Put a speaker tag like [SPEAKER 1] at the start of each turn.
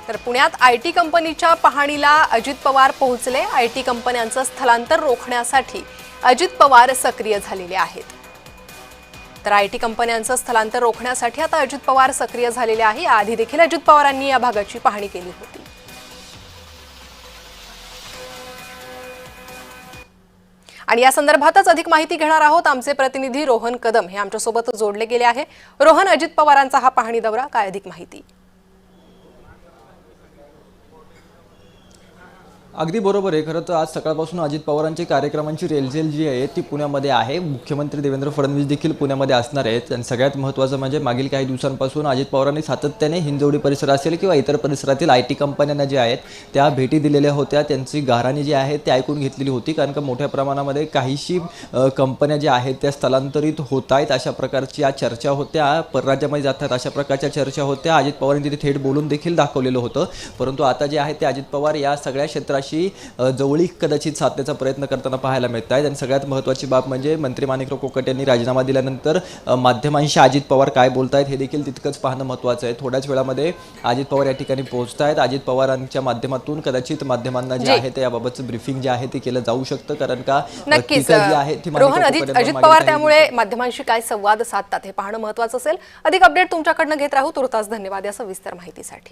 [SPEAKER 1] तर पुण्यात आयटी कंपनीच्या पाहणीला अजित पवार पोहोचले। आयटी कंपन्यांचं स्थलांतर रोखण्यासाठी अजित पवार सक्रिय झालेले आहेत। तर आयटी कंपन्यांचं स्थलांतर रोखण्यासाठी आता अजित पवार सक्रिय झालेले आहे। आधी देखील अजित पवारांनी या भागाची पाहणी केली होती। आणि या संदर्भातच अधिक माहिती घेणार आहोत। आमचे प्रतिनिधी रोहन कदम हे आमच्यासोबत जोडले गेले आहे। रोहन, अजित पवारांचा हा पाहणी दौरा, काय अधिक माहिती?
[SPEAKER 2] अगदी बरोबर आहे। खरं तर आज सकाळपासून अजित पवारांची कार्यक्रमांची रेलचेल जी आहे ती पुण्यामध्ये आहे। मुख्यमंत्री देवेंद्र फडणवीस देखील पुण्यामध्ये असणार आहेत आणि सगळ्यात महत्त्वाचं म्हणजे मागील काही दिवसांपासून अजित पवारांनी सातत्याने हिंजवडी परिसर असेल किंवा इतर परिसरातील आयटी कंपन्यांना जे आहेत त्या भेटी दिलेल्या होत्या। त्यांची गाऱ्हाणी जी आहे ती ऐकून घेतलेली होती, कारण का मोठ्या प्रमाणामध्ये काहीशी कंपन्या ज्या आहेत त्या स्थलांतरित होत आहेत अशा प्रकारच्या चर्चा होत्या, परराज्यामध्ये जातात अशा प्रकारच्या चर्चा होत्या। अजित पवारांनी तिथे थेट बोलून देखील दाखवलेलं होतं। परंतु आता जे आहे ते अजित पवार या सगळ्या क्षेत्रात जवळीक कदाचित साधण्याचा प्रयत्न करताना पाहायला मिळत आहेत। आणि सगळ्यात महत्त्वाची बाब म्हणजे मंत्री माणिकराव कोकाटे यांनी राजीनामा दिल्यानंतर माध्यमांशी अजित पवार काय बोलत आहेत हे देखील तितकंच पाहणं महत्त्वाचं आहे। थोड्याच वेळामध्ये अजित पवार या ठिकाणी पोहोचत आहेत। अजित पवारांच्या माध्यमातून कदाचित माध्यमांना जे आहे ते याबाबतचं ब्रीफिंग जे आहे ते केलं जाऊ शकतं, कारण का
[SPEAKER 1] नक्कीच रोहन, अजित पवार त्यामुळे माध्यमांशी काय संवाद साधतात हे पाहणं महत्त्वाचं असेल। अधिक अपडेट तुमच्याकडनं घेत राहू। तुर्तास धन्यवाद या सविस्तर माहितीसाठी।